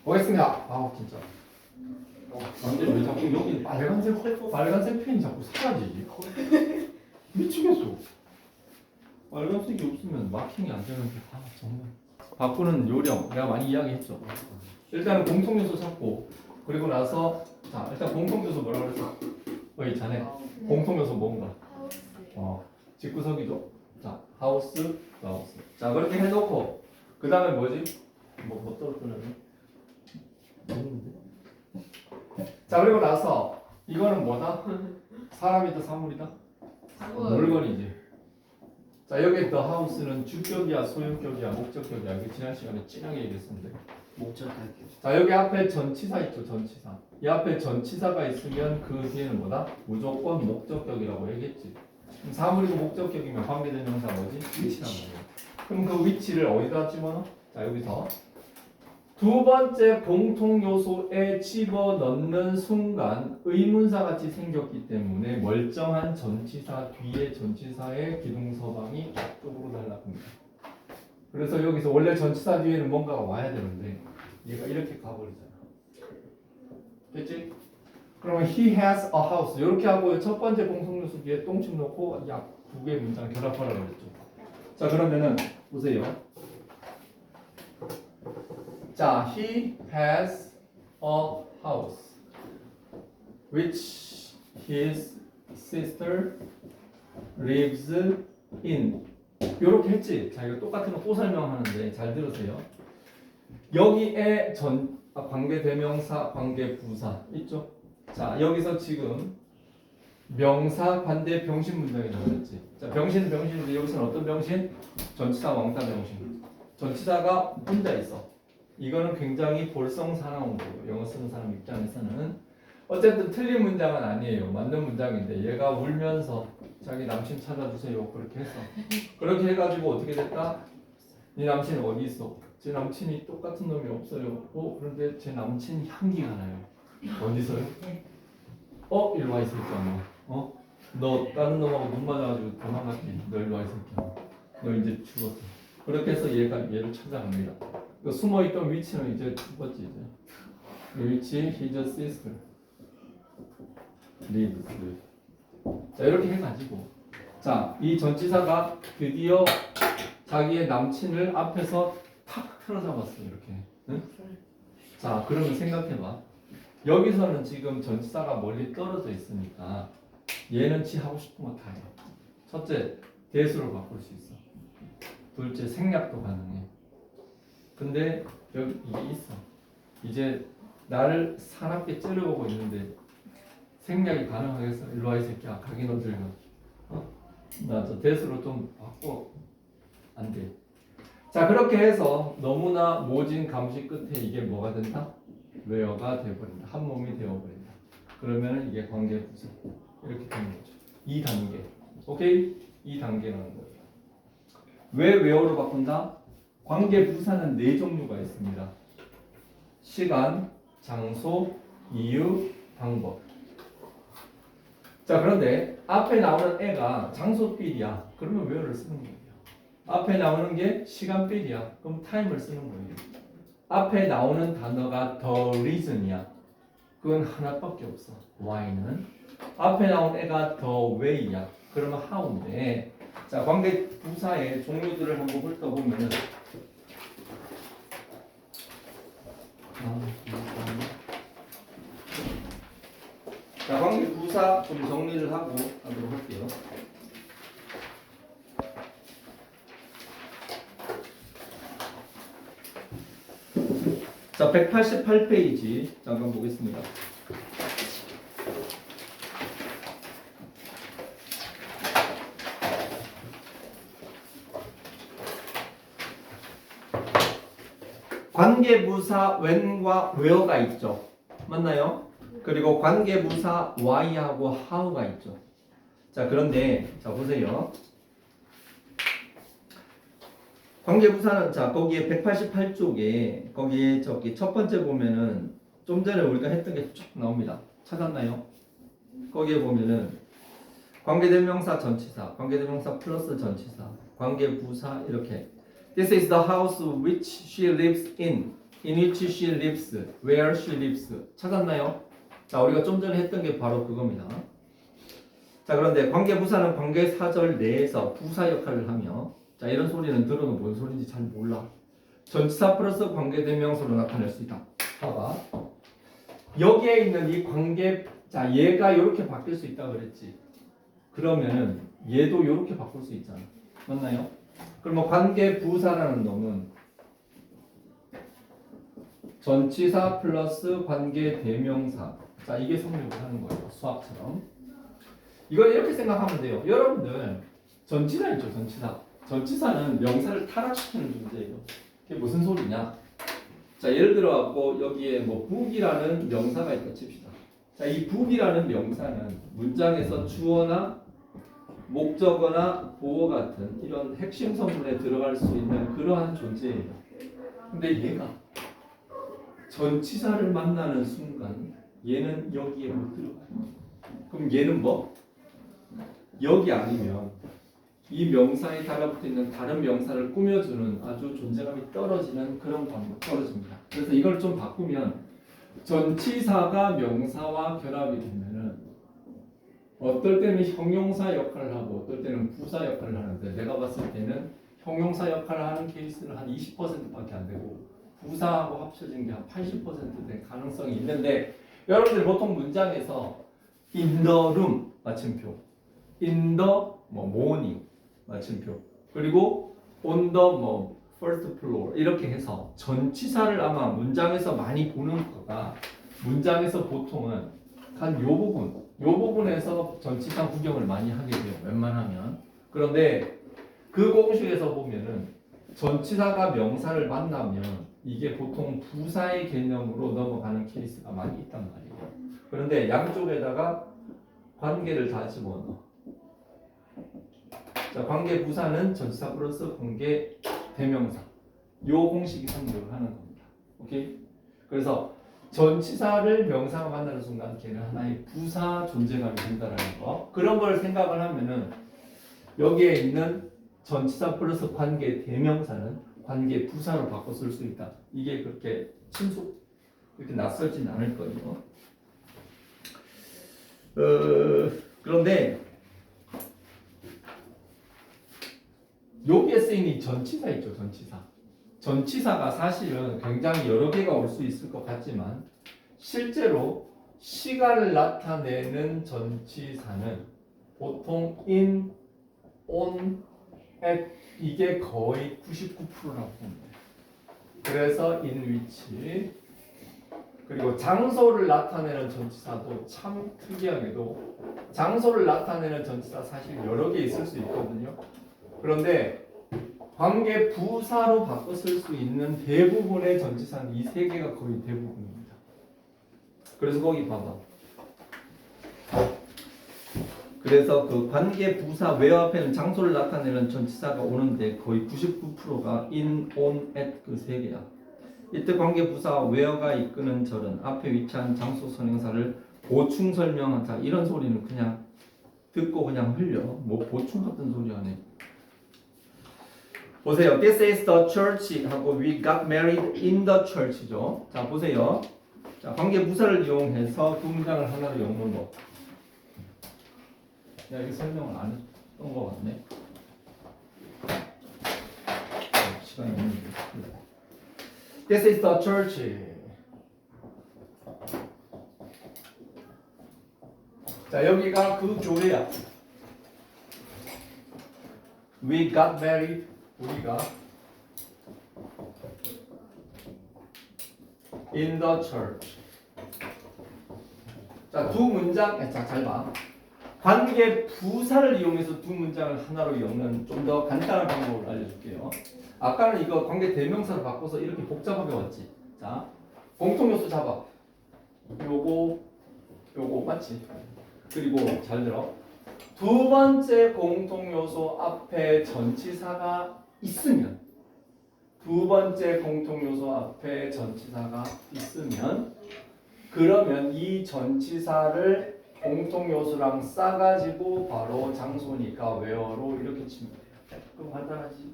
보겠습니다. 아 진짜. 근데 왜 자꾸 여기 빨간색 펜이 자꾸 사라지지? 미치겠어. 빨간색이 없으면 마킹이 안 되는데 정말. 바꾸는 요령 내가 많이 이야기했죠. 일단은 공통 요소 찾고 그리고 나서 자 일단 공통 요소 뭐라고 그랬어? 어이 자네 공통 요소 뭔가? 집구석이죠. 자 하우스. 자 그렇게 해놓고 그 다음에 뭐지? 뭐 떨어뜨렸네. 자 그리고 나서 이거는 뭐다? 사람이다 사물이다? 물건이지. 자 여기 더 하우스는 주격이야 소유격이야 목적격이야. 이거 지난 시간에 진하게 얘기했었는데. 목적할게요. 자 여기 앞에 전치사 있죠. 전치사. 이 앞에 전치사가 있으면 그 뒤에는 뭐다? 무조건 목적격이라고 얘기했지. 그럼 사물이고 목적격이면 관계대명사 뭐지? 위치란 말이야. 그럼 그 위치를 어디다 집어넣어? 자 여기서 두 번째 공통 요소에 집어넣는 순간 의문사 같이 생겼기 때문에 멀쩡한 전치사 뒤에 전치사의 기동서방이 앞쪽으로 날라갑니다. 그래서 여기서 원래 전치사 뒤에는 뭔가가 와야 되는데 얘가 이렇게 가버리잖아. 됐지? 그러면 he has a house 이렇게 하고 첫 번째 공통 요소 뒤에 똥침 넣고 약 두 개의 문장 결합하라고 그랬죠. 자 그러면은 보세요. 자, he has a house which his sister lives in. 요렇게 했지. 자, 이거 똑같은 거 또 설명하는데 잘 들으세요. 여기에 관계 대명사, 관계 부사 있죠? 자, 여기서 지금 명사 반대 병신 문장이 나왔지. 자, 병신은 병신인데 여기서는 어떤 병신? 전치사 왕따 병신. 전치사가 혼자 있어. 이거는 굉장히 볼성사나운 거예요. 영어 쓰는 사람 입장에서는 어쨌든 틀린 문장은 아니에요. 맞는 문장인데 얘가 울면서 자기 남친 찾아주세요 그렇게 했어. 그렇게 해가지고 어떻게 됐다? 네 남친 어디 있어? 제 남친이 똑같은 놈이 없어요. 그런데 제 남친 향기가 나요. 어디서요? 일로 와 이 새끼야 너. 너 다른 놈하고 눈 맞아가지고 도망갔지. 너 일로 와 이 새끼야. 너 이제 죽었어. 그렇게 해서 얘를 찾아갑니다. 그 숨어있던 위치는 이제 죽었지 이제. 이 위치 his sister lives. 자 이렇게 해가지고 이 전치사가 드디어 자기의 남친을 앞에서 탁 틀어잡았어 이렇게. 응? 자 그러면 생각해봐. 여기서는 지금 전치사가 멀리 떨어져 있으니까 얘는 지 하고 싶은 거 다 해. 첫째 대수로 바꿀 수 있어. 둘째 생략도 가능해. 근데 여기 이게 있어. 이제 나를 사납게 째려보고 있는데 생략이 가능하겠어? 일로 와 이 새끼야. 가기 너 들고. 나 저 대수로 좀 바꿔. 안 돼. 자 그렇게 해서 너무나 모진 감시 끝에 이게 뭐가 된다? 웨어가 되어버린다. 한 몸이 되어버린다. 그러면 이게 관계부사. 이렇게 되는 거죠. 2단계. 오케이? 2단계라는 거예요. 왜 웨어로 바꾼다? 관계부사는 4종류가 있습니다. 시간, 장소, 이유, 방법. 자 그런데 앞에 나오는 애가 장소삘이야. 그러면 웨어를 쓰는 거예요. 앞에 나오는 게 시간삘이야. 그럼 타임을 쓰는 거예요. 앞에 나오는 단어가 the reason이야. 그건 하나밖에 없어. why는. 앞에 나온 애가 the way야. 그러면 how인데 자 관계 부사의 종류들을 한번 훑어보면은 자 관계 부사 좀 정리를 하고 하도록 할게요. 자 188페이지 잠깐 보겠습니다. 관계부사 when과 where가 있죠. 맞나요? 그리고 관계부사 why하고 how가 있죠. 자 그런데 자 보세요. 관계부사는 자 거기에 188쪽에 거기에 저기 첫 번째 보면은 좀 전에 우리가 했던 게 쭉 나옵니다. 찾았나요? 거기에 보면은 관계대명사 전치사, 관계대명사 플러스 전치사, 관계부사 이렇게 This is the house which she lives in. in which she lives, where she lives. 찾았나요? 자, 우리가 좀 전에 했던 게 바로 그겁니다. 자, 그런데 관계부사는 관계사절 내에서 부사 역할을 하며, 자, 이런 소리는 들어도 뭔 소리인지 잘 몰라. 전치사 플러스 관계대명사로 나타낼 수 있다. 봐봐. 여기에 있는 이 관계, 자, 얘가 이렇게 바뀔 수 있다 그랬지. 그러면은 얘도 이렇게 바꿀 수 있잖아. 맞나요? 그러면 관계부사라는 놈은 전치사 플러스 관계대명사. 자, 이게 성립을 하는 거예요. 수학처럼. 이걸 이렇게 생각하면 돼요. 여러분들 전치사 있죠, 전치사. 전치사는 명사를 타락시키는 존재예요. 그게 무슨 소리냐? 자, 예를 들어 갖고 여기에 뭐 북이라는 명사가 있다 칩시다. 자, 이 북이라는 명사는 문장에서 주어나 목적어나 보어 같은 이런 핵심 성분에 들어갈 수 있는 그러한 존재예요. 근데 얘가 전치사를 만나는 순간 얘는 여기에 못 들어가요. 그럼 얘는 뭐? 여기 아니면 이 명사에 달라붙어 있는 다른 명사를 꾸며주는 아주 존재감이 떨어지는 그런 관계가 떨어집니다. 그래서 이걸 좀 바꾸면 전치사가 명사와 결합이 되면은 어떨 때는 형용사 역할을 하고 어떨 때는 부사 역할을 하는데 내가 봤을 때는 형용사 역할을 하는 케이스는 한 20%밖에 안 되고 부사하고 합쳐진 게 한 80% 될 가능성이 있는데 여러분들 보통 문장에서 in the room 마침표, in the 뭐 morning 마침표, 그리고 on the 뭐 first floor 이렇게 해서 전치사를 아마 문장에서 많이 보는 거가 문장에서 보통은 한 요 부분에서 전치사 구경을 많이 하게 돼요. 웬만하면. 그런데 그 공식에서 보면은 전치사가 명사를 만나면 이게 보통 부사의 개념으로 넘어가는 케이스가 많이 있단 말이에요. 그런데 양쪽에다가 관계를 다 집어넣어. 자, 관계 부사는 전치사 플러스 관계 대명사. 요 공식이 성립을 하는 겁니다. 오케이? 그래서 전치사를 명사가 만나는 순간 걔는 하나의 부사 존재감이 된다라는 거. 그런 걸 생각을 하면은 여기에 있는 전치사 플러스 관계 대명사는 관계 부사로 바꿔 쓸 수 있다. 이게 그렇게 그렇게 낯설진 않을 거예요. 그런데 여기에 쓰인 이 전치사 있죠, 전치사. 전치사가 사실은 굉장히 여러 개가 올 수 있을 것 같지만 실제로 시간을 나타내는 전치사는 보통 in, on, at 이게 거의 99%라고 봅니다. 그래서 in which 그리고 장소를 나타내는 전치사도 참 특이하게도 장소를 나타내는 전치사 사실 여러 개 있을 수 있거든요. 그런데 관계 부사로 바꿔 쓸 수 있는 대부분의 전치사는 이 세 개가 거의 대부분입니다. 그래서 거기 봐봐. 그래서 그 관계 부사 where 앞에는 장소를 나타내는 전치사가 오는데 거의 99%가 in, on, at 그 세 개야. 이때 관계 부사 where가 이끄는 절은 앞에 위치한 장소 선행사를 보충 설명하자. 이런 소리는 그냥 듣고 그냥 흘려. 뭐 보충 같은 소리 안 해. 보세요. This is the church 하고 we got married in the church죠. 자, 보세요. 자, 관계 부사를 이용해서 두 문장을 하나로 엮는 거. 내가 이거 설명을 안 했던 것 같네. 시간이 없는데. This is the church. 자, 여기가 그 교회야. We got married. 우리가 in the church. 자, 두 문장, 자, 잘 봐. 관계 부사를 이용해서 두 문장을 하나로 엮는 좀 더 간단한 방법을 알려줄게요. 아까는 이거 관계 대명사로 바꿔서 이렇게 복잡하게 왔지. 자, 공통 요소 잡아. 요거 맞지? 그리고 잘 들어. 두 번째 공통 요소 앞에 전치사가 있으면, 두 번째 공통 요소 앞에 전치사가 있으면, 그러면 이 전치사를 공통 요소랑 싸가지고 바로 장소니까 where로 이렇게 치면 돼요. 그럼 간단하지?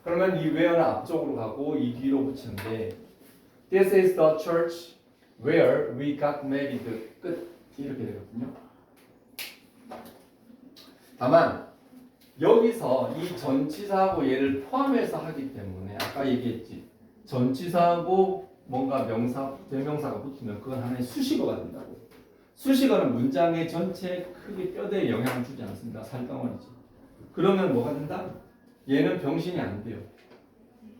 그러면 이 where는 앞쪽으로 가고 이 뒤로 붙이는데 This is the church where we got married. 끝. 이렇게 되거든요. 다만 여기서 이 전치사하고 얘를 포함해서 하기 때문에 아까 얘기했지. 전치사하고 뭔가 명사, 대명사가 붙으면 그건 하나의 수식어가 된다고. 수식어는 문장의 전체 크게 뼈대에 영향을 주지 않습니다. 살덩어리지. 그러면 뭐가 된다? 얘는 병신이 안 돼요.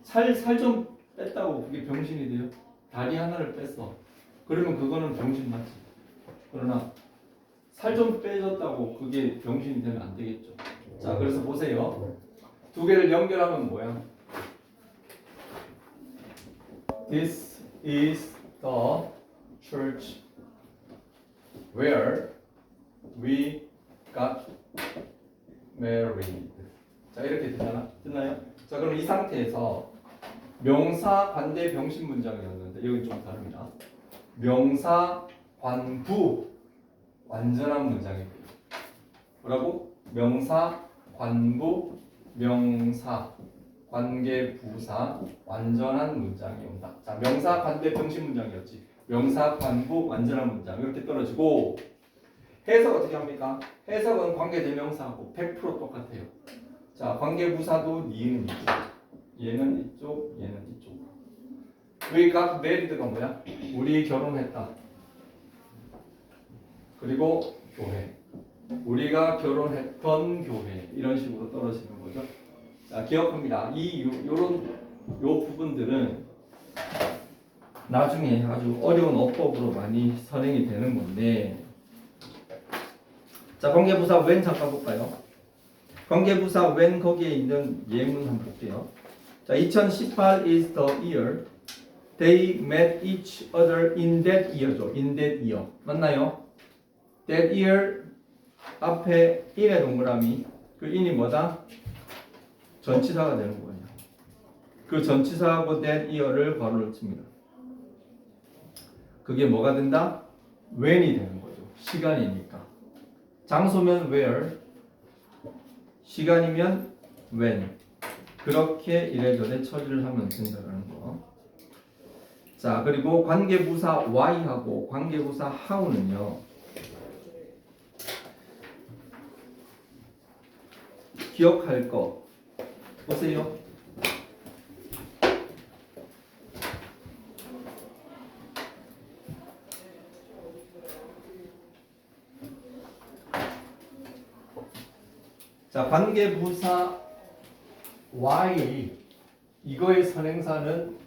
살 좀 뺐다고 그게 병신이 돼요? 다리 하나를 뺐어. 그러면 그거는 병신 맞지. 그러나 살 좀 빼졌다고 그게 병신이 되면 안 되겠죠. 자, 그래서 보세요. 두 개를 연결하면 뭐야? This is the church where we got married. 자, 이렇게 되잖아. 됐나요? 자, 그럼 이 상태에서 명사 관대 병신 문장이었는데 여기 좀 다릅니다. 명사 관부 완전한 문장이 돼요. 뭐라고? 명사 관부 명사 관계 부사 완전한 문장이 온다. 자, 명사 관대 병신 문장이었지. 명사 관부 완전한 문장 이렇게 떨어지고 해석 어떻게 합니까? 해석은 관계 대명사하고 100% 똑같아요. 자, 관계 부사도 니은 이쪽, 얘는 이쪽, 얘는 이쪽. We got married가 뭐야? 우리 결혼했다. 그리고 교회. 우리가 결혼했던 교회. 이런 식으로 떨어지는 거죠. 자, 기억합니다. 요 부분들은 나중에 아주 어려운 어법으로 많이 선행이 되는 건데. 자, 관계부사 when 잠깐 볼까요? 관계부사 when 거기에 있는 예문 한번 볼게요. 자, 2018 is the year they met each other in that year죠. in that year. 맞나요? that year 앞에 in의 동그라미 그 in이 뭐다? 전치사가 되는 거예요. 그 전치사하고 that year를 괄호를 칩니다. 그게 뭐가 된다? when이 되는 거죠. 시간이니까. 장소면 where, 시간이면 when. 그렇게 이래저래 처리를 하면 된다는 거. 자, 그리고 관계부사 why하고 관계부사 how는요. 기억할 거 보세요. 자, 관계부사 why 이거의 선행사는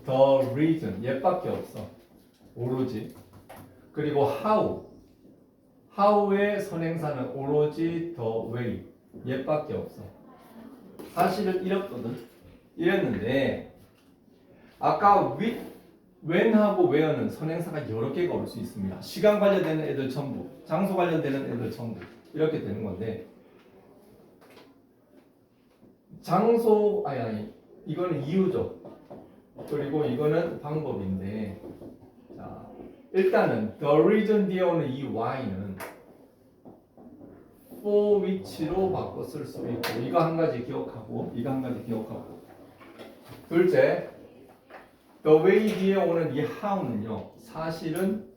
the reason 얘밖에 없어. 오로지. 그리고 how의 선행사는 오로지 the way 얘밖에 없어. 사실은 이랬는데 아까 when하고 where는 선행사가 여러 개가 올 수 있습니다. 시간 관련되는 애들 전부, 장소 관련되는 애들 전부 이렇게 되는 건데 장소 아니 이거는 이유죠. 그리고 이거는 방법인데 자, 일단은 the reason 뒤에 오는 이 why는 for which로 바꿔 쓸 수 있고 이거 한 가지 기억하고 이거 한 가지 기억하고 둘째 the way 뒤에 오는 이 how는요 사실은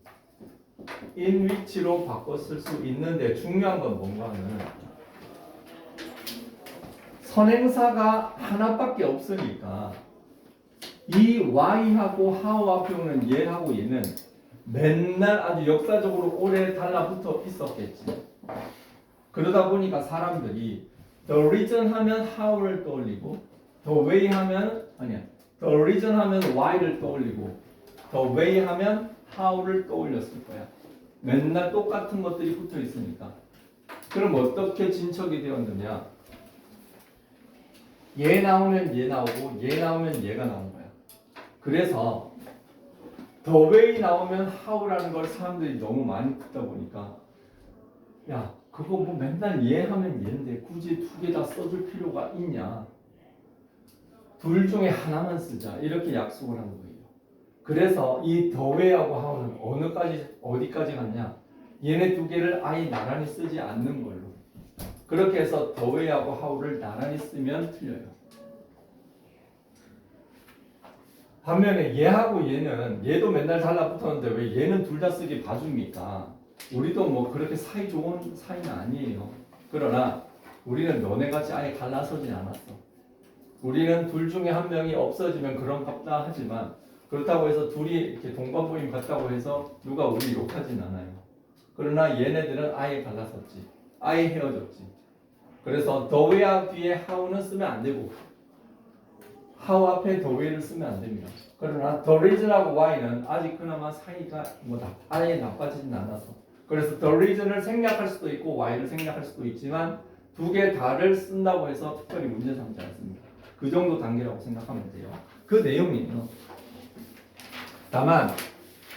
in which로 바꿔 쓸 수 있는데 중요한 건 뭔가 하면 선행사가 하나밖에 없으니까 이 y하고 how 앞에 오는 얘하고 얘는 맨날 아주 역사적으로 오래 달라붙어 있었겠지. 그러다 보니까 사람들이 the reason 하면 how를 떠올리고 the way 하면 the reason 하면 why를 떠올리고 the way 하면 how를 떠올렸을 거야. 맨날 똑같은 것들이 붙어 있으니까. 그럼 어떻게 진척이 되었느냐? 얘 나오면 얘 나오고 얘 나오면 얘가 나온 거야. 그래서 the way 나오면 how라는 걸 사람들이 너무 많이 듣다 보니까 야 그거 뭐 맨날 얘 하면 얘인데 굳이 두 개 다 써줄 필요가 있냐? 둘 중에 하나만 쓰자 이렇게 약속을 한 거예요. 그래서 이 the way하고 how는 어디까지 갔냐? 얘네 두 개를 아예 나란히 쓰지 않는 걸로. 그렇게 해서 the way하고 how를 나란히 쓰면 틀려요. 반면에 얘하고 얘도 맨날 달라붙었는데 왜 얘는 둘 다 쓰기 봐줍니까? 우리도 뭐 그렇게 사이 좋은 사이는 아니에요. 그러나 우리는 너네같이 아예 갈라서진 않았어. 우리는 둘 중에 한 명이 없어지면 그런갑다 하지만 그렇다고 해서 둘이 이렇게 동반모임 같다고 해서 누가 우리 욕하진 않아요. 그러나 얘네들은 아예 갈라섰지. 아예 헤어졌지. 그래서 the way 뒤에 how는 쓰면 안 되고 how 앞에 the way를 쓰면 안 됩니다. 그러나 the reason하고 why는 아직 그나마 사이가 아예 나빠지진 않아서 그래서 the reason을 생략할 수도 있고 why를 생략할 수도 있지만 두 개 다를 쓴다고 해서 특별히 문제 삼지 않습니다. 그 정도 단계라고 생각하면 돼요. 그 내용이에요. 다만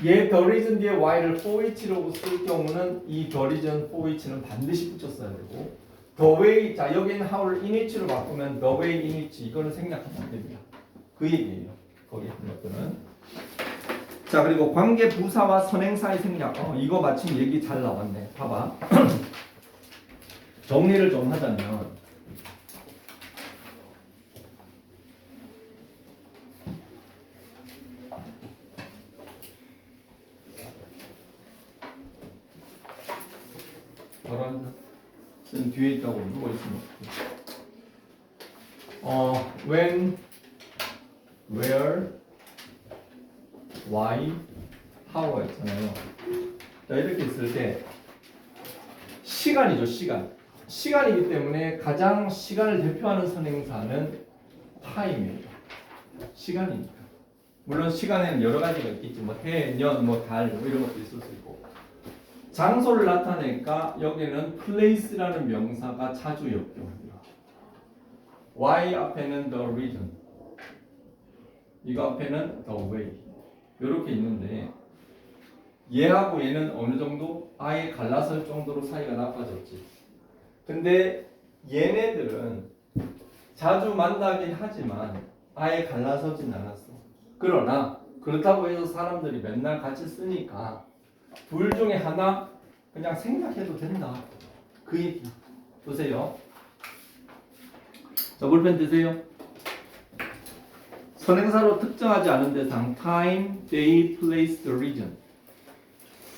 얘 the reason 뒤에 why를 for which라고 쓸 경우는 이 the reason for which는 반드시 붙였어야 되고 the way, 자 여기는 how를 in which로 바꾸면 the way in which 이거는 생략하면 안 됩니다. 그 얘기예요. 거기에 있는 것들은. 자 그리고 관계 부사와 선행사의 생략. 이거 마침 얘기 잘 나왔네. 봐봐. 정리를 좀 하자면 뭐라는 쓴 뒤에 있다고 누가 있으면 when, where, why, how가 있잖아요. 자 이렇게 있을 때 시간이죠. 시간이기 때문에 가장 시간을 대표하는 선행사는 time입니다. 시간이니까. 물론 시간에는 여러 가지가 있겠지. 뭐 해, 년, 뭐 달, 뭐 이런 것도 있을 수 있고. 장소를 나타내니까 여기는 place라는 명사가 자주 역겨워요. why 앞에는 the reason, 이거 앞에는 the way 이렇게 있는데 얘하고 얘는 어느 정도 아예 갈라설 정도로 사이가 나빠졌지. 근데 얘네들은 자주 만나긴 하지만 아예 갈라서진 않았어. 그러나 그렇다고 해서 사람들이 맨날 같이 쓰니까 둘 중에 하나 그냥 생략해도 된다. 그 얘기. 보세요. 자, 볼펜 드세요. 선행사로 특정하지 않은 대상 time, day, place, the region.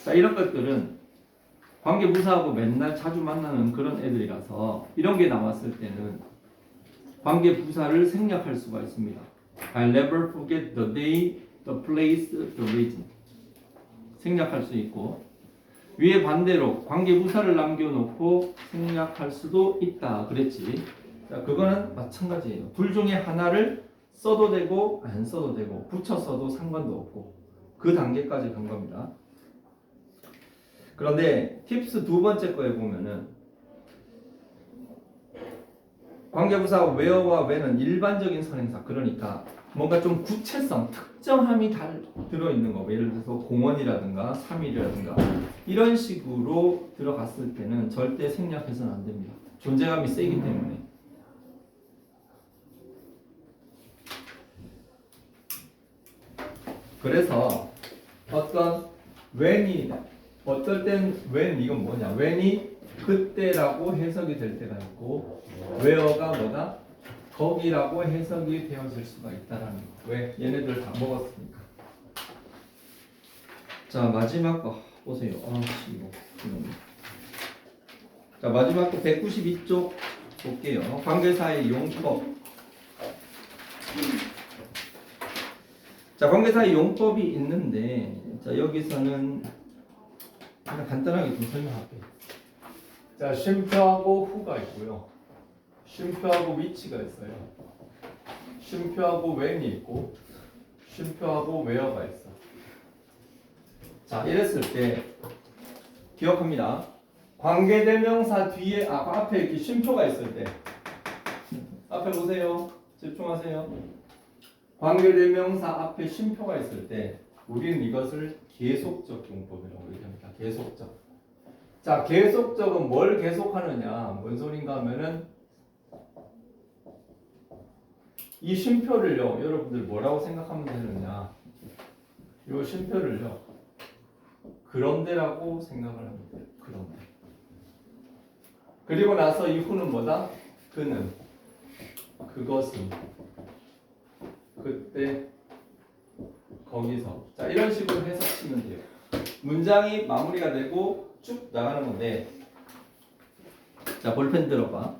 자, 이런 것들은 관계부사하고 맨날 자주 만나는 그런 애들이라서 이런 게 나왔을 때는 관계부사를 생략할 수가 있습니다. I'll never forget the day, the place, the region. 생략할 수 있고 위에 반대로 관계부사를 남겨놓고 생략할 수도 있다 그랬지. 자, 그거는 마찬가지예요. 둘 중에 하나를 써도 되고 안 써도 되고 붙여 써도 상관도 없고 그 단계까지 간 겁니다. 그런데 팁스 두 번째 거에 보면은 관계부사 where와 when은 일반적인 선행사, 그러니까 뭔가 좀 구체성, 특정함이 들어있는 거, 예를 들어서 공원이라든가 3일이라든가 이런 식으로 들어갔을 때는 절대 생략해서는 안 됩니다. 존재감이 세기 때문에. 그래서 어떤 when이, 어떨 땐 when 이건 뭐냐, when이 그때라고 해석이 될 때가 있고 where가 뭐다? 거기라고 해석이 되어질 수가 있다라는 거. 왜? 얘네들 다 먹었으니까. 자, 마지막 거 보세요. 이거. 자, 마지막 거 192쪽 볼게요. 관계사의 용법. 자, 관계사의 용법이 있는데, 자, 여기서는 그냥 간단하게 좀 설명할게요. 자, 쉼표하고 후가 있고요. 쉼표하고 위치가 있어요. 쉼표하고 when이 있고 쉼표하고 where가 있어. 자, 이랬을 때 기억합니다. 관계대명사 뒤에 앞에 이렇게 쉼표가 있을 때 앞에 보세요. 집중하세요. 관계대명사 앞에 쉼표가 있을 때 우리는 이것을 계속적 용법이라고 얘기합니다. 계속적. 자, 계속적은 뭘 계속하느냐? 뭔 소린가 하면은 이 쉼표를요, 여러분들 뭐라고 생각하면 되느냐? 이 쉼표를요, 그런데라고 생각을 하면 돼요. 그런데. 그리고 나서 이 후는 뭐다? 그는, 그것은, 그때, 거기서. 자, 이런 식으로 해석치면 돼요. 문장이 마무리가 되고 쭉 나가는 건데. 자, 볼펜 들어봐.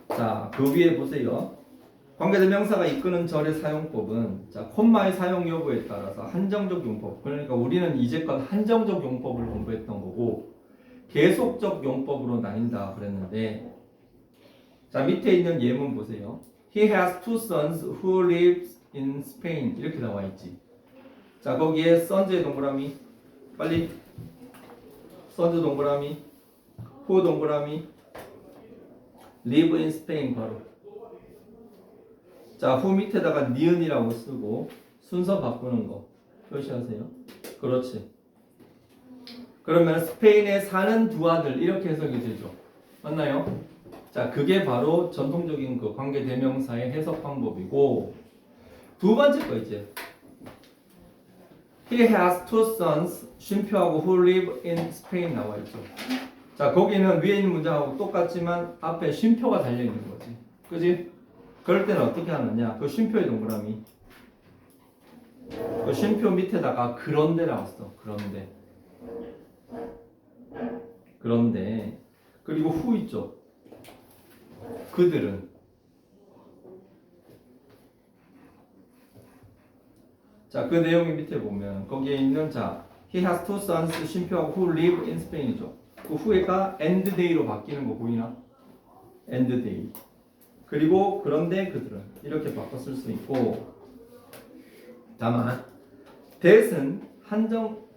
자, 그 위에 보세요. 관계대명사가 이끄는 절의 사용법은 자, 콤마의 사용 여부에 따라서 한정적 용법. 그러니까 우리는 이제껏 한정적 용법을 공부했던 거고 계속적 용법으로 나뉜다 그랬는데 자, 밑에 있는 예문 보세요. He has two sons who live in Spain. 이렇게 나와 있지. 자, 거기에 sons의 동그라미. 빨리. sons 동그라미. who 동그라미. live in Spain 바로. 자, who 밑에다가 니은이라고 쓰고 순서 바꾸는 거 표시하세요. 그렇지. 그러면 스페인에 사는 두 아들 이렇게 해석이 되죠. 맞나요? 자, 그게 바로 전통적인 그 관계대명사의 해석 방법이고 두 번째 거 이제 He has two sons 쉼표하고 who live in Spain 나와 있죠. 자, 거기는 위에 있는 문장하고 똑같지만 앞에 쉼표가 달려 있는 거지. 그지? 그럴 때는 어떻게 하느냐? 그 쉼표의 동그라미. 그 쉼표 밑에다가 그런데라고 써. 그런데. 그런데 그리고 후 있죠. 그들은. 자, 그 내용이 밑에 보면 거기에 있는 자, he has two sons 쉼표하고 who live in Spain이죠. 그 후에가 end day로 바뀌는 거 보이나? end day. 그리고 그런데 그들은 이렇게 바꿔 쓸 수 있고 다만 that은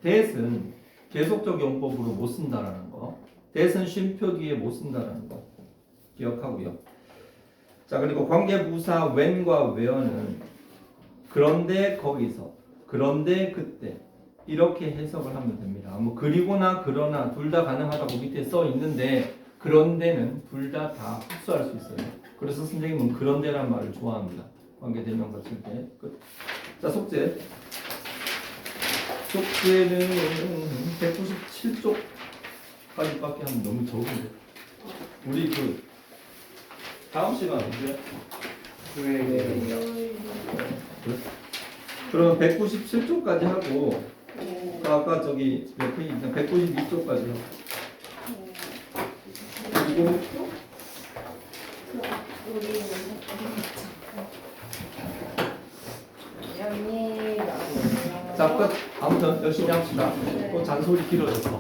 that은 계속적 용법으로 못 쓴다라는 거. that은 쉼표 뒤에 못 쓴다라는 거 기억하고요. 자, 그리고 관계부사 when과 where는 그런데 거기서 그런데 그때 이렇게 해석을 하면 됩니다. 뭐 그리고나 그러나 둘 다 가능하다고 밑에 써 있는데 그런데는 둘 다 흡수할 수 있어요. 그래서 선생님은 그런데란 말을 좋아합니다. 관계대명사 칠 때. 끝. 자, 속죄는 197쪽까지밖에 하면 너무 적은데. 우리 그 다음 시간 언제? 그럼 197쪽까지 하고 그 아까 저기 몇 페이지냐 192쪽까지 하고 그리고 자, 끝. 아무튼 열심히 합시다. 또 잔소리 길어졌어.